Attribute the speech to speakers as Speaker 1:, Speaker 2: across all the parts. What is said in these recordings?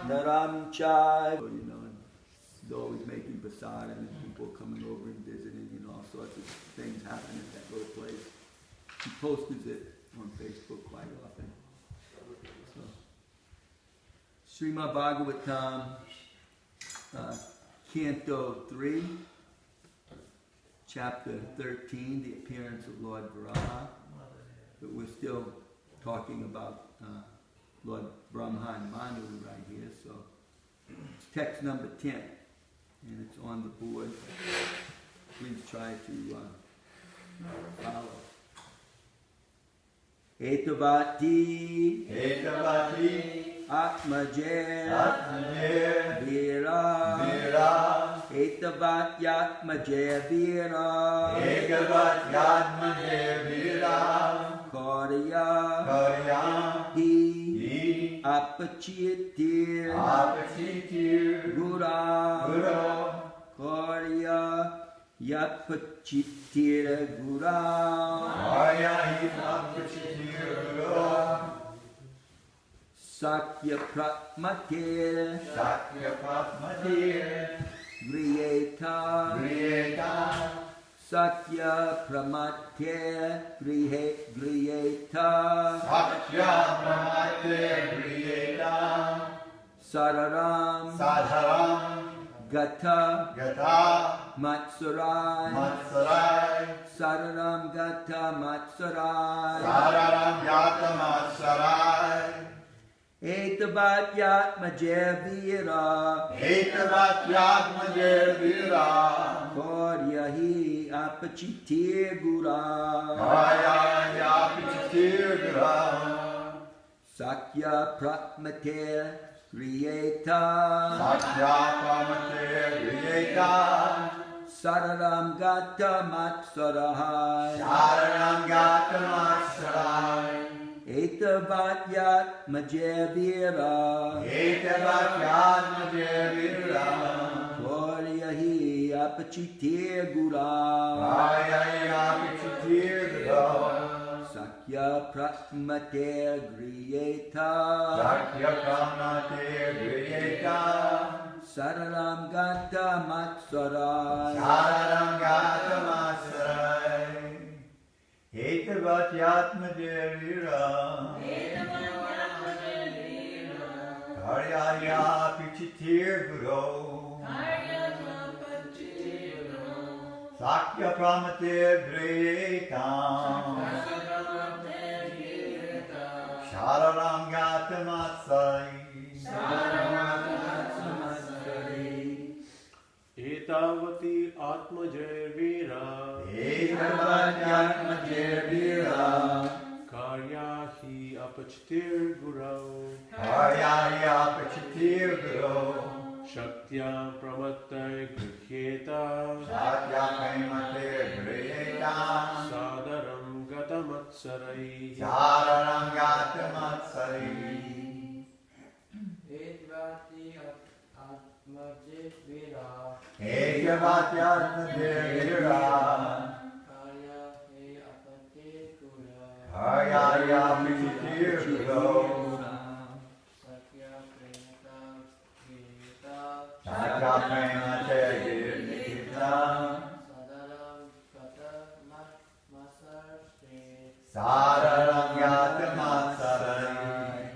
Speaker 1: Naram Chai. You know, and he's always making prasadam and people coming over and visiting and all sorts of things happening at that little place. He posts it on Facebook quite often. So, Srimad Bhagavatam, Canto 3, Chapter 13, the appearance of Lord Varaha. But we're still talking about Lord Brahma and Manu right here. So it's text number 10, and it's on the board. Please try to follow. Etavati Atmaje Vira Etavatyatmaje Vira Karya Hi Apachitir Gura Karya Yapachitir Gura Sakya Pratmatir Griyeta Sakya Pramatir Griyeta Sararam Gata Matsarai Sararam Gata Matsarai Etavatyatmaje Vira Karyahi Apachitir Gura Sakya Pratmatir Griyeta Sararam Gata Matsarai Etavatyat Majavira Karyahi Apachitir Gura Sakya Pratmatir Griyeta Sararam Gata Matsarai
Speaker 2: Etavatyatmadevira Karyaya Pichitir Guru Sakya Pramatir Grietam Shararam Gatamatsai
Speaker 3: Etavati Atmaje Vira Karyahi Apachitir Guru Shaktya Pramatte Grihyeta Sadaram Gatamatsarai
Speaker 2: Etavatyatmadevira Karyaya Pichitir Guru Sakya Premate Girnita Sararam Gatamasarai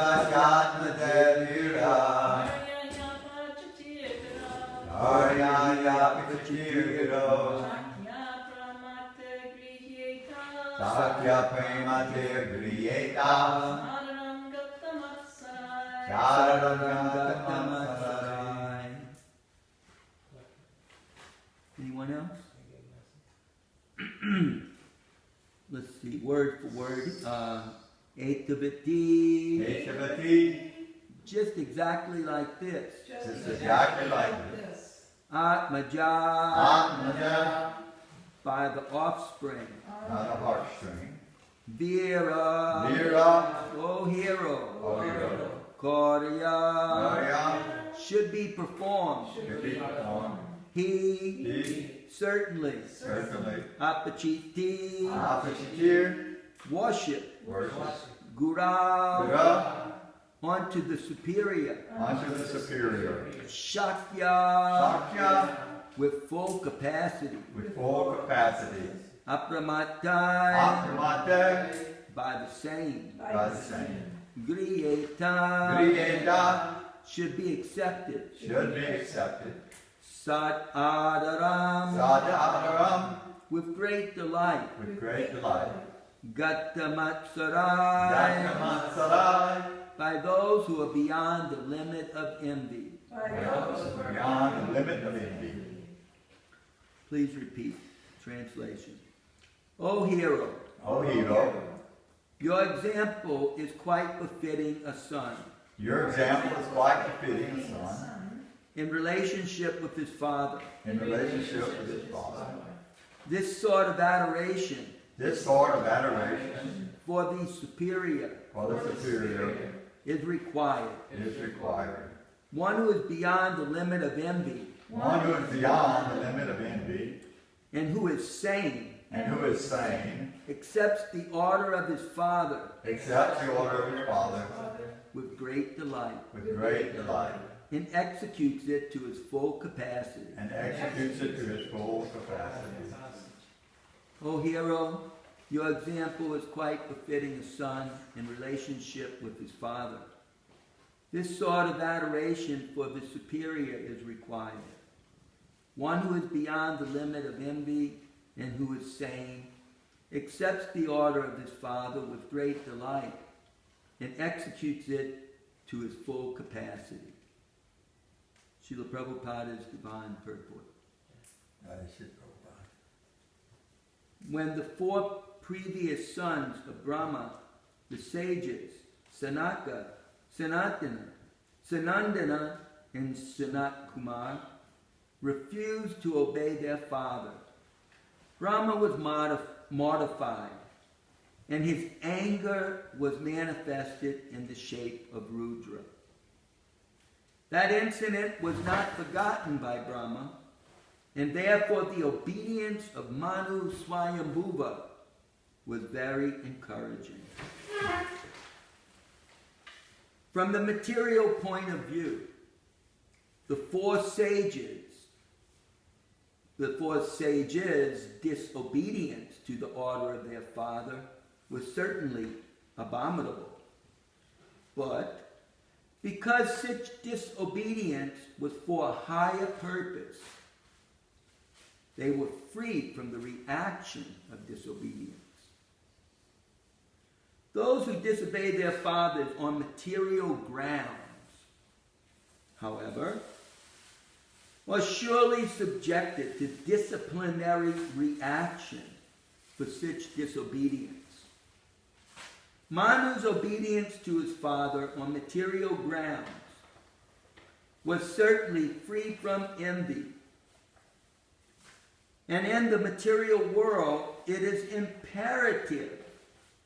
Speaker 2: Etavatyatmadevira Karyaya Pichitir Guru Sakya Premate Griyeta
Speaker 1: Anyone else? Let's see, word for word. Etavati. Just exactly like this.
Speaker 2: Just exactly like this.
Speaker 1: Atmaja. By the offspring.
Speaker 2: By the heartstring.
Speaker 1: Vira. O hero. Karya. Should be performed. He. Certainly. Apachiti.
Speaker 2: Apachitir.
Speaker 1: Worship. Gura
Speaker 2: Gura
Speaker 1: onto the superior.
Speaker 2: unto the superior.
Speaker 1: Shakya
Speaker 2: Sakya
Speaker 1: with full capacity.
Speaker 2: with full capacity.
Speaker 1: Apramatai
Speaker 2: Apramate
Speaker 1: by the same.
Speaker 2: by the same.
Speaker 1: Griyeta
Speaker 2: Griyeta
Speaker 1: should be accepted.
Speaker 2: should be accepted.
Speaker 1: Sat Adaram
Speaker 2: Sadhanaram
Speaker 1: with great delight.
Speaker 2: with great delight.
Speaker 1: Gatamatsarai
Speaker 2: Dakamatsarai
Speaker 1: by those who are beyond the limit of envy.
Speaker 2: beyond the limit of envy.
Speaker 1: Please repeat. Translation. O hero,
Speaker 2: O hero,
Speaker 1: your example is quite befitting a son
Speaker 2: your example is quite befitting a son
Speaker 1: in relationship with his father.
Speaker 2: in relationship with his father.
Speaker 1: This sort of adoration
Speaker 2: This sort of adoration
Speaker 1: for the superior
Speaker 2: for the superior
Speaker 1: is required.
Speaker 2: is required.
Speaker 1: One who is beyond the limit of envy
Speaker 2: One who is beyond the limit of envy
Speaker 1: and who is sane
Speaker 2: and who is sane
Speaker 1: accepts the order of his father
Speaker 2: accepts the order of his father
Speaker 1: with great delight
Speaker 2: with great delight
Speaker 1: and executes it to its full capacity.
Speaker 2: and executes it to its full capacity.
Speaker 1: O hero, your example is quite befitting a son in relationship with his father. This sort of adoration for the superior is required. One who is beyond the limit of envy and who is sane accepts the order of his father with great delight and executes it to its full capacity. Srila Prabhupada's Divine Purport. When the four previous sons of Brahma, the sages, Sanaka, Sanatana, Sanandana, and Sanat Kumar, refused to obey their father, Brahma was mortified, and his anger was manifested in the shape of Rudra. That incident was not forgotten by Brahma, and therefore the obedience of Manu Swayambhuva was very encouraging. From the material point of view, the four sages' disobedience to the order of their father was certainly abominable. But because such disobedience was for a higher purpose, they were free from the reaction of disobedience. Those who disobey their fathers on material grounds, however, are surely subjected to disciplinary reaction for such disobedience. Manu's obedience to his father on material grounds was certainly free from envy. And in the material world, it is imperative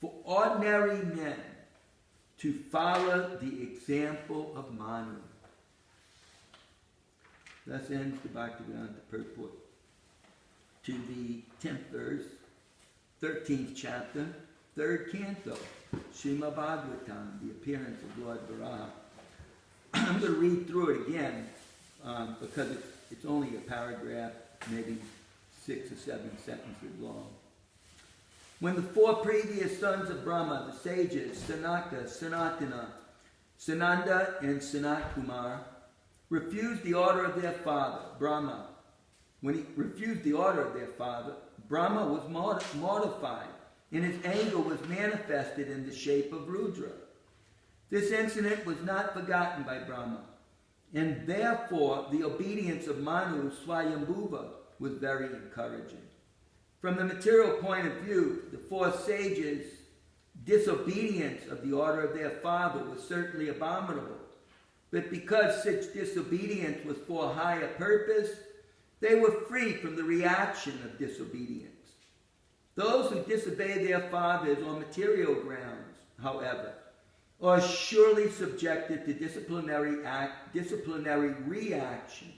Speaker 1: for ordinary men to follow the example of Manu. Thus ends the Bhaktivedanta Purport to the 10th verse, 13th chapter, 3rd canto, Srimad Bhagavatam, the appearance of Lord Varaha. I'm going to read through it again because it's only a paragraph, maybe 6 or 7 sentences long. When the four previous sons of Brahma, the sages, Sanaka, Sanatana, Sananda, and Sanat Kumar, refused the order of their father, Brahma. When he refused the order of their father, Brahma was mortified, and his anger was manifested in the shape of Rudra. This incident was not forgotten by Brahma, and therefore the obedience of Manu Swayambhuva was very encouraging. From the material point of view, the four sages' disobedience of the order of their father was certainly abominable. But because such disobedience was for a higher purpose, they were free from the reaction of disobedience. Those who disobey their fathers on material grounds, however, are surely subjected to disciplinary reaction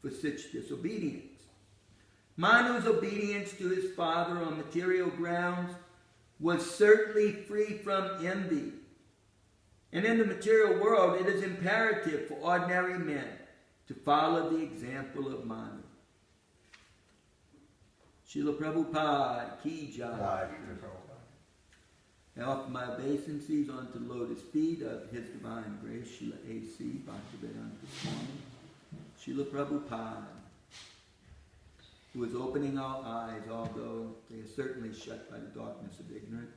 Speaker 1: for such disobedience. Manu's obedience to his father on material grounds was certainly free from envy. And in the material world, it is imperative for ordinary men to follow the example of Manu. Srila Prabhupada, Ki Jai. I offer my obeisances onto the lotus feet of His Divine Grace, Srila A.C. Bhaktivedanta Swami, Srila Prabhupada, who is opening our eyes, although they are certainly shut by the darkness of ignorance.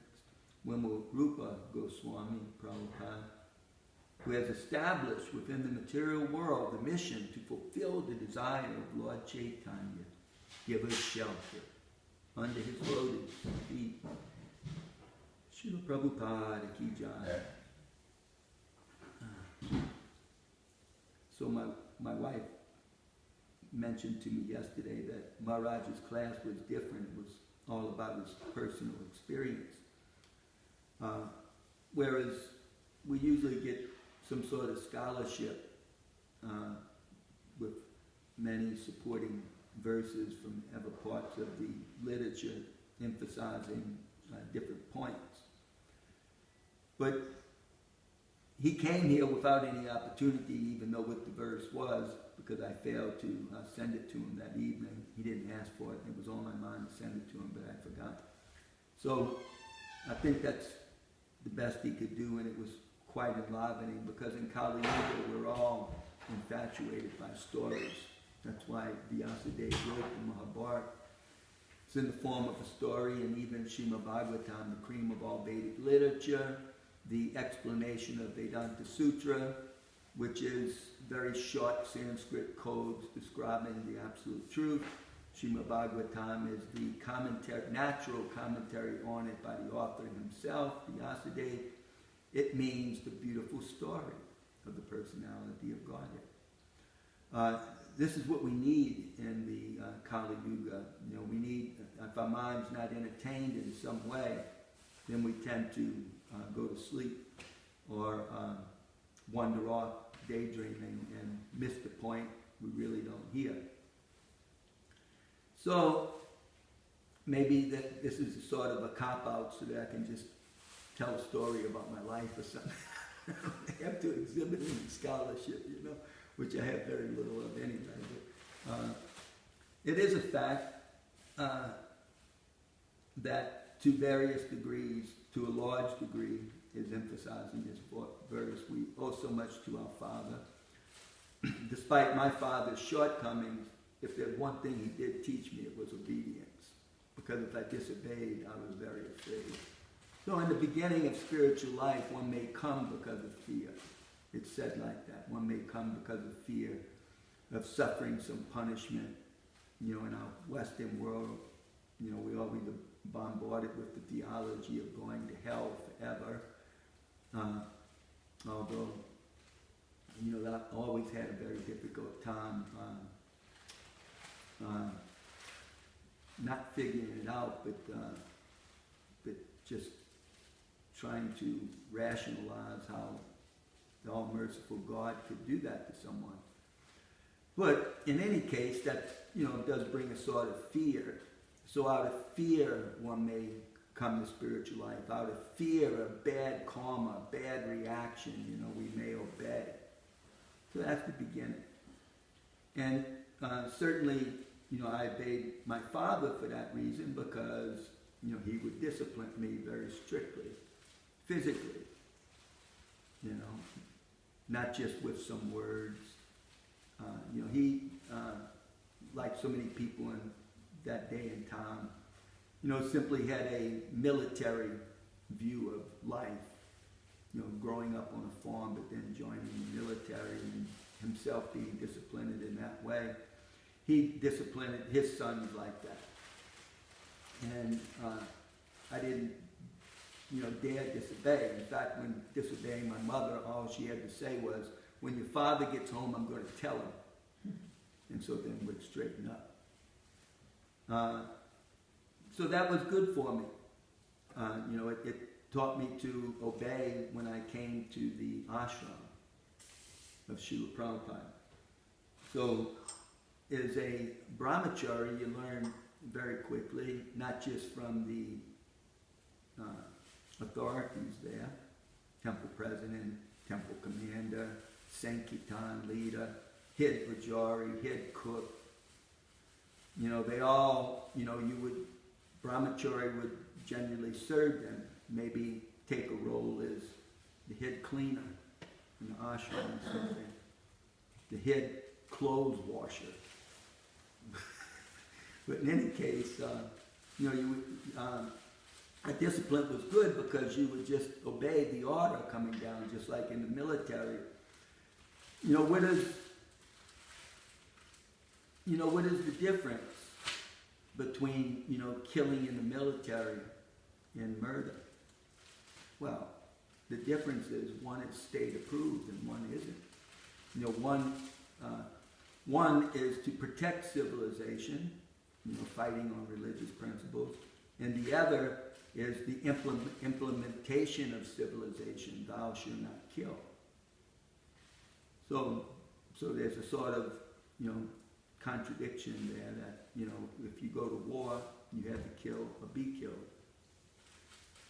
Speaker 1: Wimul Rupa Goswami Prabhupada, who has established within the material world the mission to fulfill the desire of Lord Chaitanya, give us shelter under his lotus feet. Srila Prabhupada Ki Jai. So my wife mentioned to me yesterday that Maharaj's class was different. It was all about his personal experience. Whereas we usually get some sort of scholarship with many supporting verses from other parts of the literature emphasizing different points. But he came here without any opportunity to even know what the verse was, because I failed to send it to him that evening. He didn't ask for it. It was on my mind to send it to him, but I forgot. So I think that's the best he could do, and it was quite enlivening, because in Kali Yuga we're all infatuated by stories. That's why Vyasadeva wrote the Mahabharata. It's in the form of a story, and even Srimad Bhagavatam, the cream of all Vedic literature, the explanation of Vedanta Sutra, which is very short Sanskrit codes describing the absolute truth. Srimad Bhagavatam is the commentary, natural commentary on it by the author himself, Vyasadeva. It means the beautiful story of the personality of Godhead. This is what we need in the Kali Yuga. You know, we need, if our mind's not entertained in some way, then we tend to go to sleep or wander off daydreaming and miss the point we really don't hear. So maybe that this is a sort of a cop-out so that I can just tell a story about my life or something. I have to exhibit any scholarship, you know, which I have very little of anyway. But it is a fact that to various degrees, to a large degree, is emphasizing this verse. We owe so much to our Father. Despite my father's shortcomings, if there's one thing he did teach me, it was obedience. Because if I disobeyed, I was very afraid. So in the beginning of spiritual life, one may come because of fear. It's said like that. One may come because of fear of suffering some punishment. You know, in our Western world, you know, we always are bombarded with the theology of going to hell forever. Although, you know, I always had a very difficult time not figuring it out, but just trying to rationalize how the all-merciful God could do that to someone. But in any case, that, you know, does bring a sort of fear. So out of fear, one may come to spiritual life. Out of fear of bad karma, bad reaction, you know, we may obey. So that's the beginning. And certainly, you know, I obeyed my father for that reason, because, you know, he would discipline me very strictly, physically, you know, not just with some words. You know, he, like so many people in that day and time, you know, simply had a military view of life, you know, growing up on a farm, but then joining the military and himself being disciplined in that way. He disciplined his sons like that. And I didn't, you know, dare disobey. In fact, when disobeying my mother, all she had to say was, when your father gets home, I'm going to tell him. And so then we'd straighten up. So that was good for me. You know, it taught me to obey when I came to the ashram of Srila Prabhupada. So as a brahmachari, you learn very quickly, not just from the authorities there. Temple president, temple commander, Sankirtan leader, head pujari, head cook. You know, they all, you know, brahmachari would generally serve them, maybe take a role as the head cleaner in the ashram or something, the head clothes washer. But in any case, you know, a discipline was good because you would just obey the order coming down, just like in the military. You know, what is the difference between, you know, killing in the military and murder? Well, the difference is one is state approved and one isn't. You know, one is to protect civilization, you know, fighting on religious principles, and the other is the implementation of civilization, thou shalt not kill. So there's a sort of, you know, contradiction there that, you know, if you go to war, you have to kill or be killed.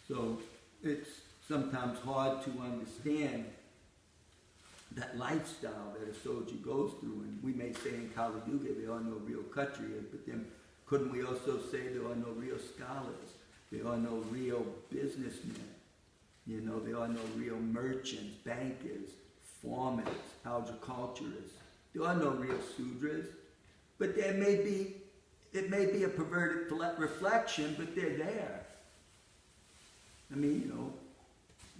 Speaker 1: So it's sometimes hard to understand that lifestyle that a soldier goes through. And we may say in Kali Yuga there are no real Kshatriyas, but then couldn't we also say there are no real scholars? There are no real businessmen. You know, there are no real merchants, bankers, farmers, agriculturists. There are no real Sudras. But it may be a perverted reflection, but they're there. I mean,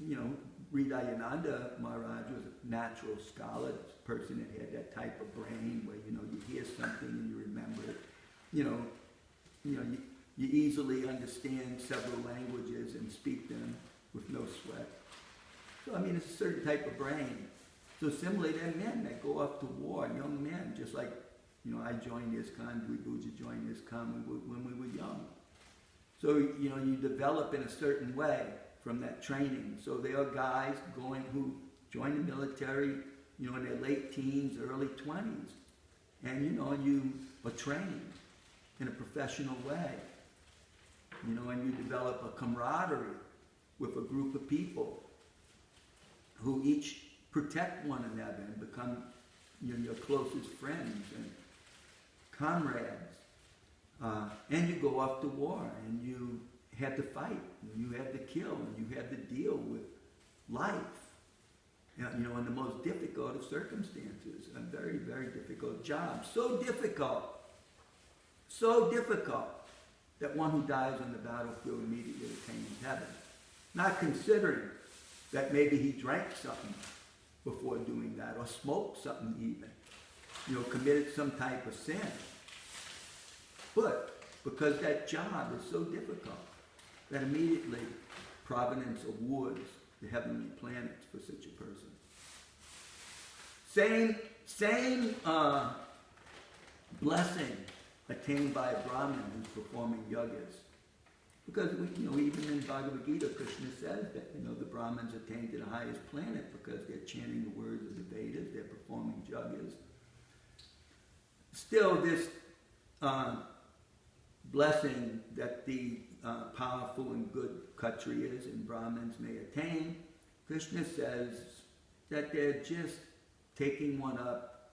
Speaker 1: you know, Hridayananda Maharaj was a natural scholar, a person that had that type of brain where, you know, you hear something and you remember it. You easily understand several languages and speak them with no sweat. So, I mean, it's a certain type of brain. So similarly, there are men that go off to war, young men, just like, you know, I joined ISKCON, Dvibuja joined ISKCON when we were young. So, you know, you develop in a certain way from that training. So there are guys who join the military, you know, in their late teens, early 20s. And, you know, you are trained in a professional way. You know, and you develop a camaraderie with a group of people who each protect one another and become, you know, your closest friends and comrades. And you go off to war and you have to fight and you have to kill and you have to deal with life. You know, in the most difficult of circumstances, a very, very difficult job. So difficult that one who dies on the battlefield immediately attains heaven. Not considering that maybe he drank something before doing that, or smoked something even, you know, committed some type of sin. But because that job is so difficult, that immediately providence awards the heavenly planets for such a person. Same blessing attained by a Brahmin who's performing yagas. Because, you know, even in Bhagavad Gita, Krishna says that, you know, the Brahmins attain to the highest planet because they're chanting the words of the Vedas, they're performing yagas. Still, this blessing that the powerful and good Kshatriyas and Brahmins may attain, Krishna says that they're just taking one up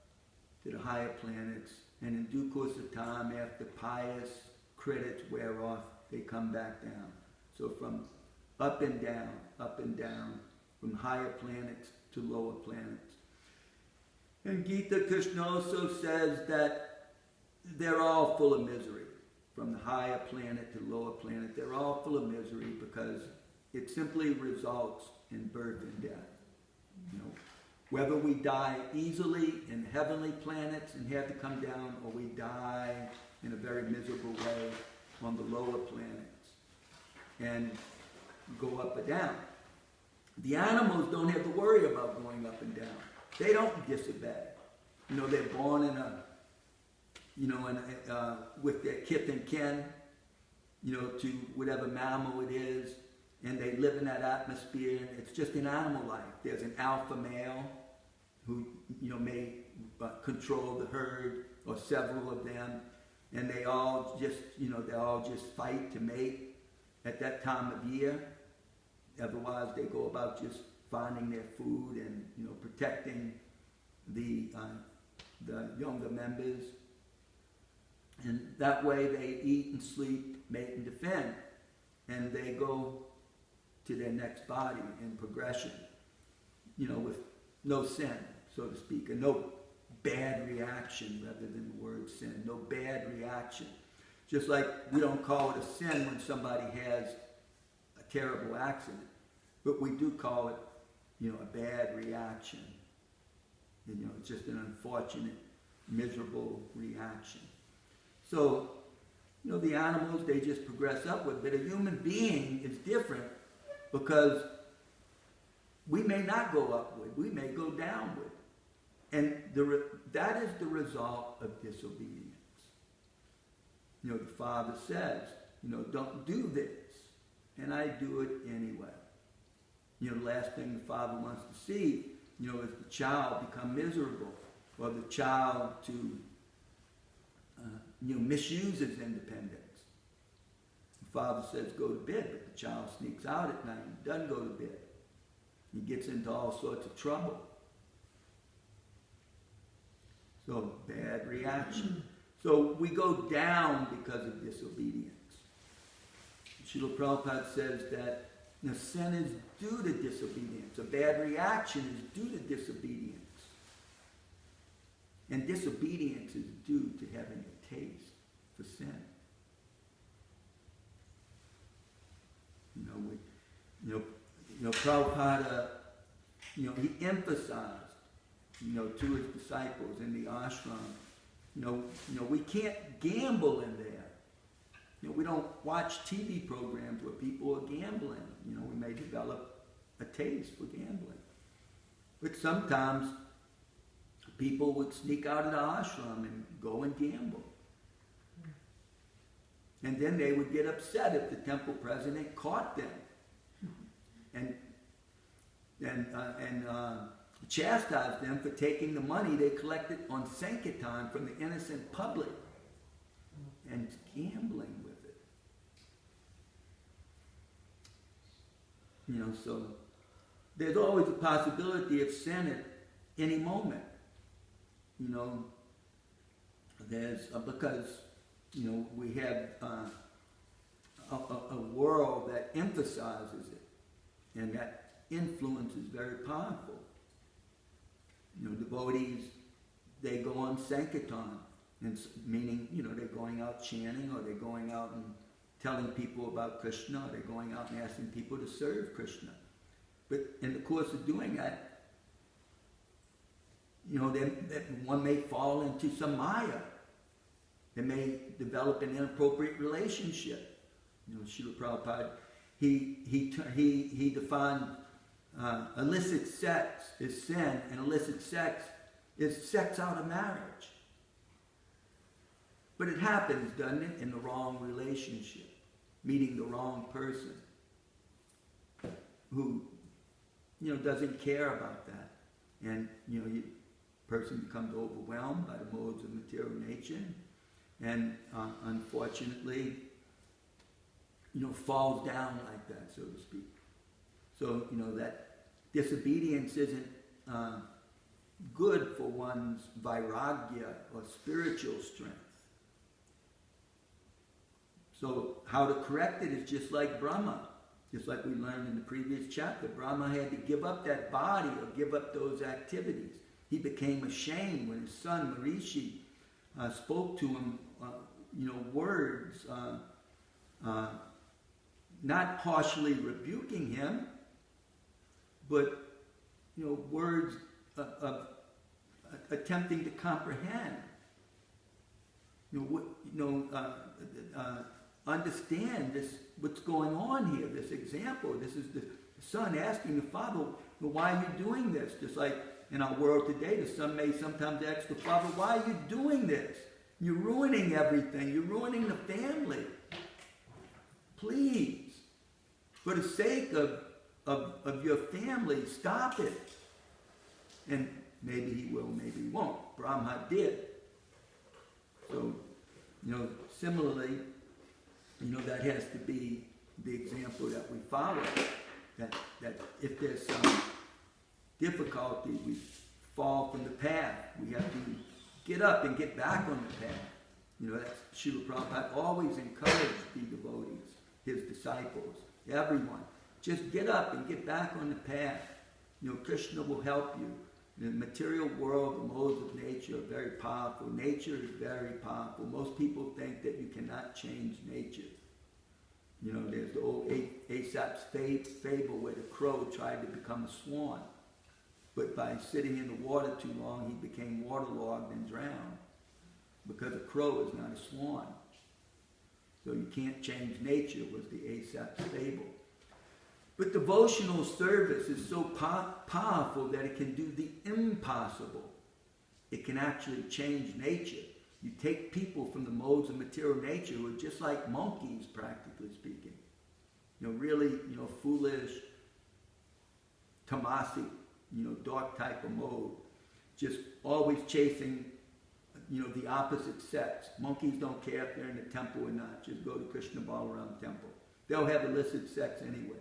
Speaker 1: to the higher planets, and in due course of time, after pious credits wear off, they come back down. So from up and down, from higher planets to lower planets. In Gita, Krishna also says that they're all full of misery. From the higher planet to lower planet, they're all full of misery because it simply results in birth and death. You know, whether we die easily in heavenly planets and have to come down, or we die in a very miserable way on the lower planets and go up and down. The animals don't have to worry about going up and down. They don't disobey. You know, they're born in a, you know, with their kith and kin, you know, to whatever mammal it is, and they live in that atmosphere. It's just an animal life. There's an alpha male who, you know, may control the herd or several of them, and they all just, you know, they all just fight to mate. at that time of year. Otherwise, they go about just finding their food and, you know, protecting the younger members. And that way they eat and sleep, mate and defend. And they go to their next body in progression, you know, with no sin, so to speak, and no bad reaction rather than the word sin. No bad reaction. Just like we don't call it a sin when somebody has a terrible accident, but we do call it, you know, a bad reaction. You know, it's just an unfortunate, miserable reaction. So, you know, the animals, they just progress upward, but a human being is different because we may not go upward, we may go downward. And that is the result of disobedience. You know, the Father says, you know, don't do this, and I do it anyway. You know, the last thing the Father wants to see, you know, is the child become miserable, or the child to, you know, misuse his independence. The Father says go to bed, but the child sneaks out at night and doesn't go to bed. He gets into all sorts of trouble. So, bad reaction. So, we go down because of disobedience. Srila Prabhupada says that, you know, sin is due to disobedience. A bad reaction is due to disobedience. And disobedience is due to having a taste for sin. You know, Prabhupada, you know, he emphasized, you know, to his disciples in the ashram, you know, we can't gamble in there. You know, we don't watch TV programs where people are gambling. You know, we may develop a taste for gambling. But sometimes people would sneak out of the ashram and go and gamble. And then they would get upset if the temple president caught them and chastised them for taking the money they collected on Sankirtan from the innocent public and gambling with it. You know, so there's always a possibility of sin at any moment. You know, there's because, you know, we have a world that emphasizes it, and that influence is very powerful. You know, devotees, they go on Sankirtan, and meaning, you know, they're going out chanting, or they're going out and telling people about Krishna, or they're going out and asking people to serve Krishna. But in the course of doing that, you know, one may fall into some maya. They may develop an inappropriate relationship. You know, Srila Prabhupada, he defined illicit sex is sin, and illicit sex is sex out of marriage. But it happens, doesn't it, in the wrong relationship, meeting the wrong person who, you know, doesn't care about that. And, you know, the person becomes overwhelmed by the modes of material nature, and unfortunately, you know, falls down like that, so to speak. So, you know, that disobedience isn't good for one's vairagya or spiritual strength. So how to correct it is just like Brahma. Just like we learned in the previous chapter. Brahma had to give up that body or give up those activities. He became ashamed when his son Marishi spoke to him, you know, words, not harshly rebuking him, but, you know, words of attempting to comprehend. Understand this, what's going on here, this example. This is the son asking the father, well, why are you doing this? Just like in our world today, the son may sometimes ask the father, why are you doing this? You're ruining everything. You're ruining the family. Please, for the sake of your family, stop it. And maybe he will, maybe he won't. Brahma did. So, you know, similarly, you know, that has to be, the example that we follow, that if there's some difficulty, we fall from the path. We have to get up and get back on the path. That's Srila Prabhupada always encouraged the devotees, his disciples, everyone. Just get up and get back on the path. Krishna will help you. The material world, the modes of nature are very powerful. Nature is very powerful. Most people think that you cannot change nature. There's the old Aesop's fable where the crow tried to become a swan. But by sitting in the water too long, he became waterlogged and drowned. Because a crow is not a swan. So you can't change nature, was the Aesop's fable. But devotional service is so powerful that it can do the impossible. It can actually change nature. You take people from the modes of material nature who are just like monkeys, practically speaking. Really, foolish, tamasic, dark type of mode. Just always chasing, the opposite sex. Monkeys don't care if they're in the temple or not. Just go to Krishna Balaram temple. They'll have illicit sex anywhere.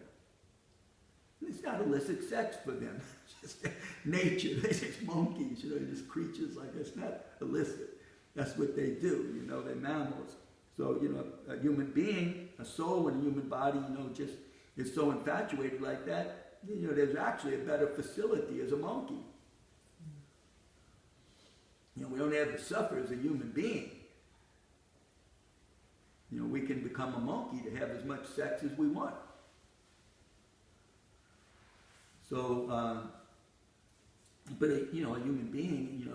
Speaker 1: It's not illicit sex for them. It's just nature. They're just monkeys, they're just creatures like us. It's not illicit. That's what they do, they're mammals. So, a human being, a soul in a human body, just is so infatuated like that, there's actually a better facility as a monkey. We don't have to suffer as a human being. We can become a monkey to have as much sex as we want. So, but a human being,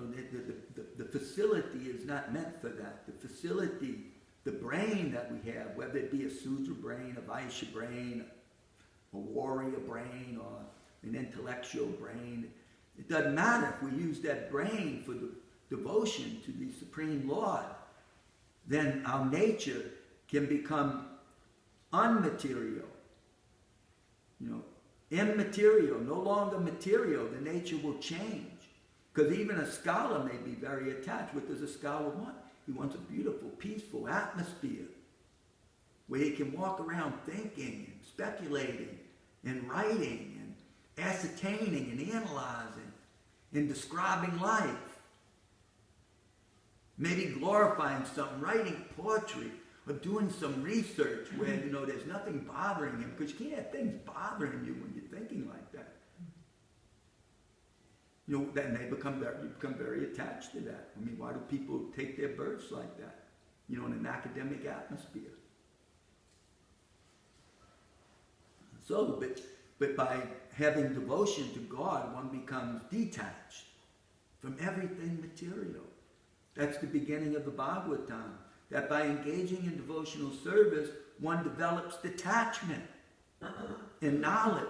Speaker 1: the facility is not meant for that. The facility, the brain that we have, whether it be a Sudra brain, a Vaishya brain, a warrior brain, or an intellectual brain, it doesn't matter if we use that brain for the devotion to the Supreme Lord, then our nature can become unmaterial. Immaterial, no longer material, the nature will change. Because even a scholar may be very attached. What does a scholar want? He wants a beautiful, peaceful atmosphere where he can walk around thinking and speculating and writing and ascertaining and analyzing and describing life. Maybe glorifying something, writing poetry, or doing some research where, there's nothing bothering him, because you can't have things bothering you when you're thinking like that. Then you become very attached to that. Why do people take their births like that? In an academic atmosphere. So, but by having devotion to God, one becomes detached from everything material. That's the beginning of the Bhagavatam. That by engaging in devotional service, one develops detachment and knowledge.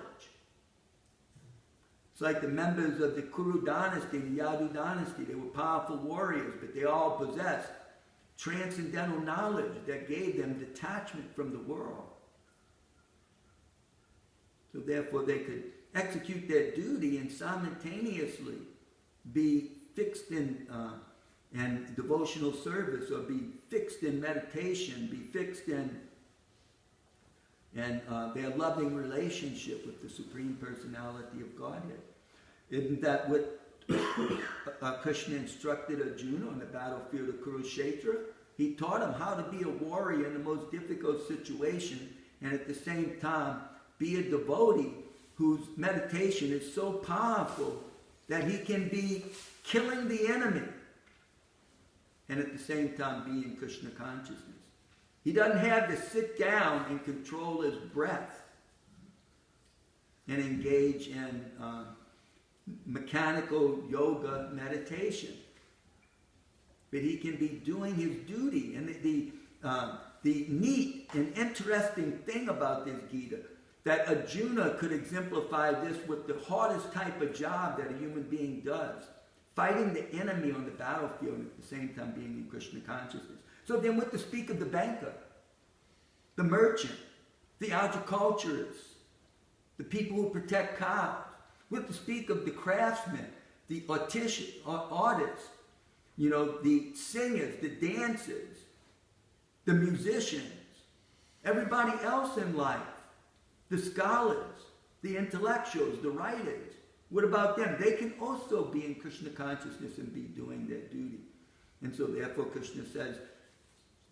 Speaker 1: It's like the members of the Kuru dynasty, the Yadu dynasty. They were powerful warriors, but they all possessed transcendental knowledge that gave them detachment from the world. So therefore they could execute their duty and simultaneously be fixed in and devotional service, or be fixed in meditation, be fixed in their loving relationship with the Supreme Personality of Godhead. Isn't that what Krishna instructed Arjuna on the battlefield of Kurukshetra? He taught him how to be a warrior in the most difficult situation, and at the same time be a devotee whose meditation is so powerful that he can be killing the enemy and at the same time be in Krishna consciousness. He doesn't have to sit down and control his breath and engage in mechanical yoga meditation. But he can be doing his duty. And the neat and interesting thing about this Gita, that Arjuna could exemplify this with the hardest type of job that a human being does. Fighting the enemy on the battlefield and at the same time being in Krishna consciousness. So then what to speak of the banker, the merchant, the agriculturist, the people who protect cows? What to speak of the craftsmen, the artists, the singers, the dancers, the musicians, Everybody else in life, the scholars, the intellectuals, the writers, what about them? They can also be in Krishna consciousness and be doing their duty. And so therefore Krishna says,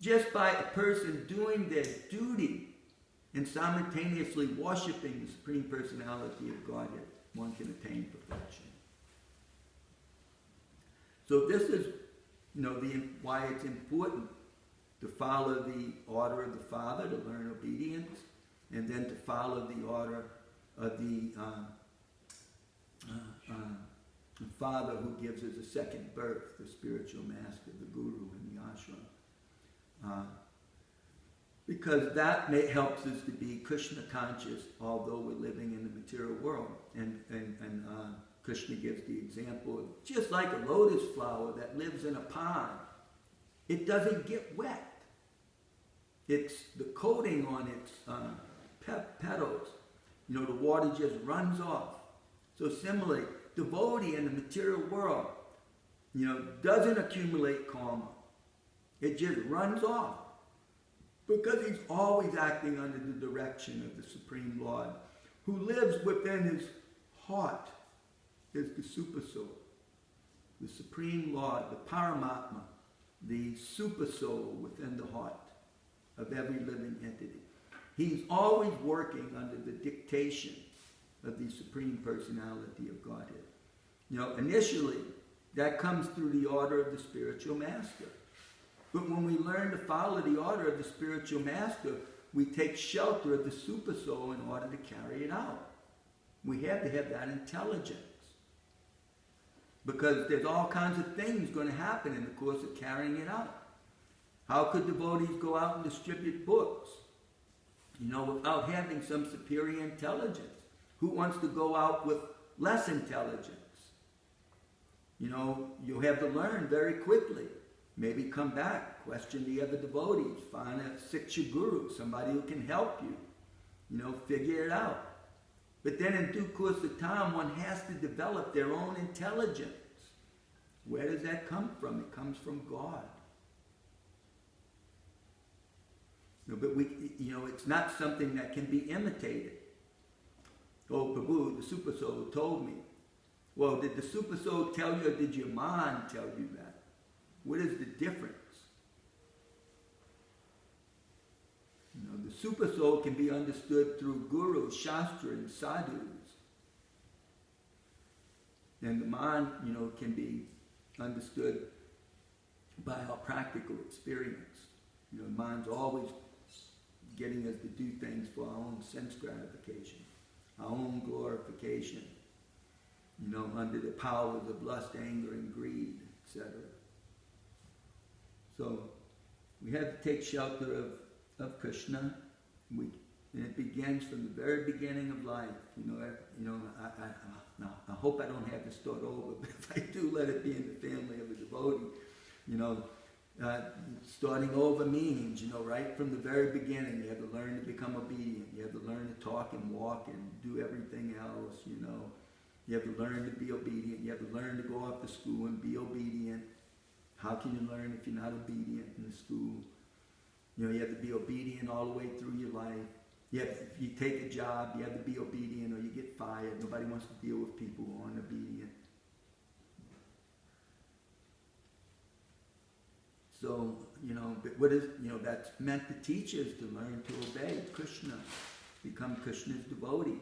Speaker 1: just by a person doing their duty and simultaneously worshiping the Supreme Personality of Godhead, one can attain perfection. So this is, why it's important to follow the order of the Father, to learn obedience, and then to follow the order of the Father who gives us a second birth, the spiritual master, the Guru in the ashram. Because that helps us to be Krishna conscious, although we're living in the material world. And Krishna gives the example of just like a lotus flower that lives in a pond. It doesn't get wet. It's the coating on its petals. The water just runs off. So similarly, devotee in the material world, doesn't accumulate karma. It just runs off. Because he's always acting under the direction of the Supreme Lord, who lives within his heart, is the Super Soul. The Supreme Lord, the Paramatma, the Super Soul within the heart of every living entity. He's always working under the dictation of the Supreme Personality of Godhead. Initially, that comes through the order of the spiritual master. But when we learn to follow the order of the spiritual master, we take shelter of the Super Soul in order to carry it out. We have to have that intelligence. Because there's all kinds of things going to happen in the course of carrying it out. How could devotees go out and distribute books, without having some superior intelligence? Who wants to go out with less intelligence? You'll have to learn very quickly. Maybe come back, question the other devotees, find a Siksha Guru, somebody who can help you, figure it out. But then in due course of time, one has to develop their own intelligence. Where does that come from? It comes from God. But it's not something that can be imitated. Oh, Prabhu, the Super Soul told me. Well, did the Super Soul tell you or did your mind tell you that? What is the difference? The Super Soul can be understood through Guru, Shastra, and Sadhus. And the mind, can be understood by our practical experience. The mind's always getting us to do things for our own sense gratification, our own glorification, under the powers of lust, anger, and greed, etc. So we have to take shelter of Krishna. And it begins from the very beginning of life. I hope I don't have to start over, but if I do, let it be in the family of a devotee. Starting over means, right from the very beginning, you have to learn to become obedient. You have to learn to talk and walk and do everything else, You have to learn to be obedient. You have to learn to go off to school and be obedient. How can you learn if you're not obedient in the school? You have to be obedient all the way through your life. If you take a job, you have to be obedient or you get fired. Nobody wants to deal with people who aren't obedient. So, but what is, that's meant to teach us to learn to obey Krishna, become Krishna's devotee.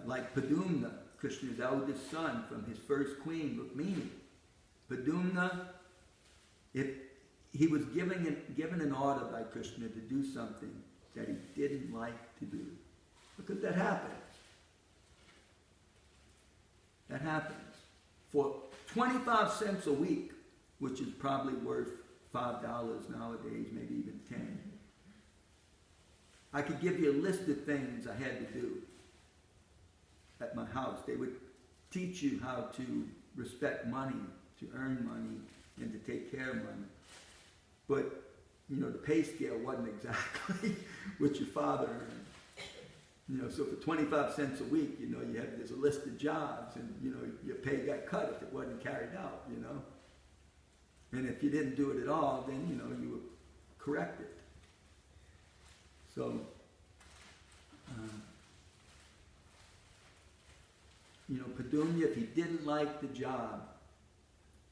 Speaker 1: Like Padumna, Krishna's eldest son from his first queen, Rukmini. Padumna, if he was given an order by Krishna to do something that he didn't like to do, because that happens. That happens. For 25 cents a week, which is probably worth $5 nowadays, maybe even 10. I could give you a list of things I had to do at my house. They would teach you how to respect money, to earn money, and to take care of money. But, the pay scale wasn't exactly what your father earned. So for 25 cents a week, there's a list of jobs, and, your pay got cut if it wasn't carried out, And if you didn't do it at all, then, you were corrected. So, Padunya, if he didn't like the job,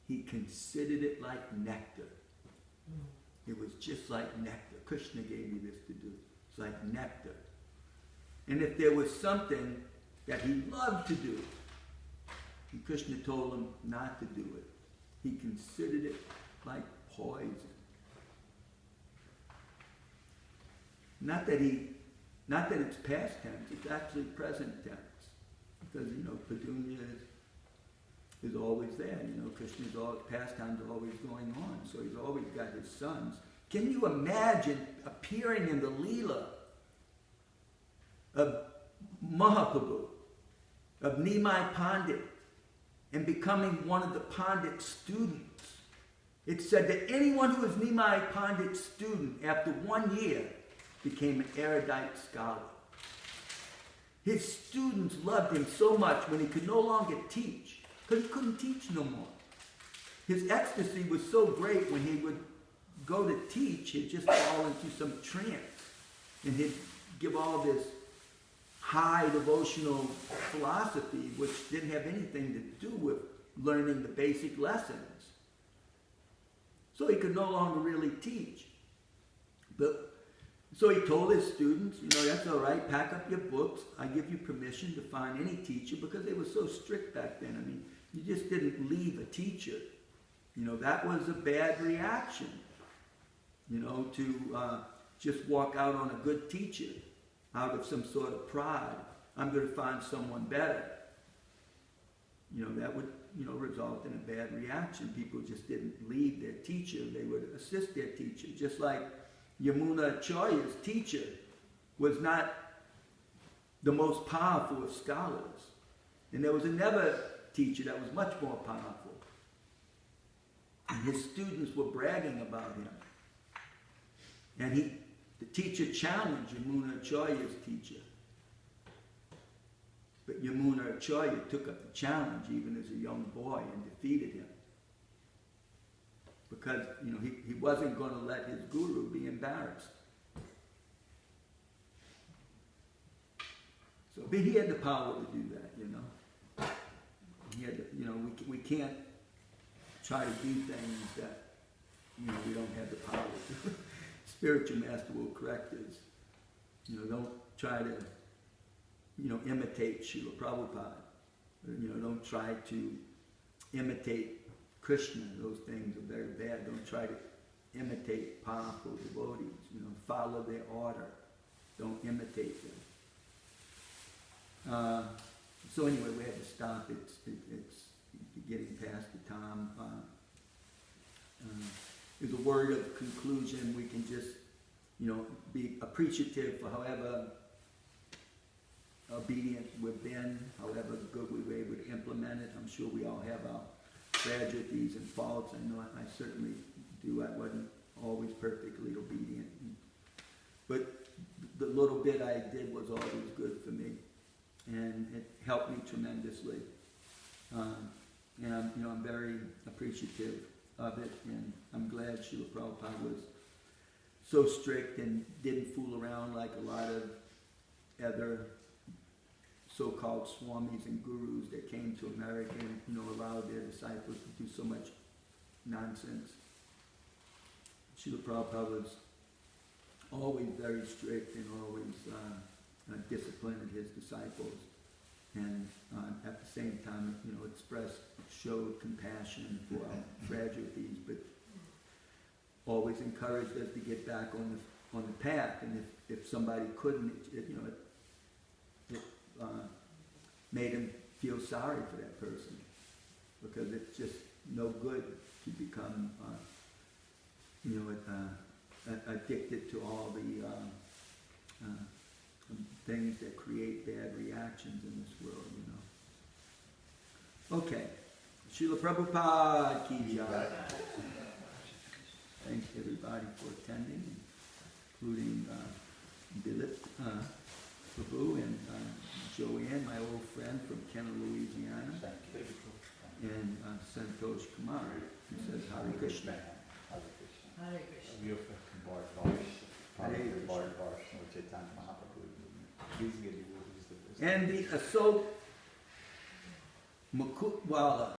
Speaker 1: he considered it like nectar. It was just like nectar. Krishna gave me this to do. It's like nectar. And if there was something that he loved to do, and Krishna told him not to do it, he considered it like poison. Not that it's past tense, it's actually present tense. Because, Padunya is always there. Krishna's pastimes are always going on. So he's always got his sons. Can you imagine appearing in the Leela of Mahaprabhu, of Nimai Pandit, and becoming one of the Pandit students? It said that anyone who was Nimai Pandit's student after 1 year became an erudite scholar. His students loved him so much when he could no longer teach, because he couldn't teach no more. His ecstasy was so great when he would go to teach, he'd just fall into some trance, and he'd give all this high devotional philosophy which didn't have anything to do with learning the basic lessons. So he could no longer really teach. So he told his students, that's all right, pack up your books. I give you permission to find any teacher, because they were so strict back then. I mean, you just didn't leave a teacher. That was a bad reaction, to just walk out on a good teacher out of some sort of pride. I'm going to find someone better. That would, result in a bad reaction. People just didn't leave their teacher. They would assist their teacher, just like Yamuna Acharya's teacher was not the most powerful of scholars. And there was another teacher that was much more powerful. And his students were bragging about him. And the teacher challenged Yamuna Acharya's teacher. But Yamuna Acharya took up the challenge even as a young boy and defeated him. Because, he wasn't going to let his guru be embarrassed. So, but he had the power to do that, He had to, we can't try to do things that, we don't have the power to. Spiritual master will correct us. Don't try to, imitate Srila Prabhupada. Don't try to imitate Krishna. Those things are very bad. Don't try to imitate powerful devotees. Follow their order. Don't imitate them. So anyway, we had to stop. It's getting past the time. As a word of conclusion, we can just, be appreciative for however obedient we've been, however good we were able to implement it. I'm sure we all have our tragedies and faults. I know I certainly do. I wasn't always perfectly obedient. But the little bit I did was always good for me. And it helped me tremendously. And I'm very appreciative of it. And I'm glad Srila Prabhupada was so strict and didn't fool around like a lot of other so-called swamis and gurus that came to America and allowed their disciples to do so much nonsense. Srila Prabhupada was always very strict and always disciplined his disciples, and at the same time, showed compassion for our tragedies, but always encouraged us to get back on the path. And if somebody couldn't, it made him feel sorry for that person, because it's just no good to become addicted to all the things that create bad reactions in this world, Okay. Srila Prabhupada ki jai. Thanks everybody for attending, including Dilip Prabhu and Joanne, my old friend from Kenner, Louisiana, and Santosh Kumar, who says Hare Krishna.
Speaker 4: Hare Krishna.
Speaker 2: Hare Krishna. Chaitanya Mahaprabhu movement. Basically, who's the
Speaker 1: And the Asok Mukutwala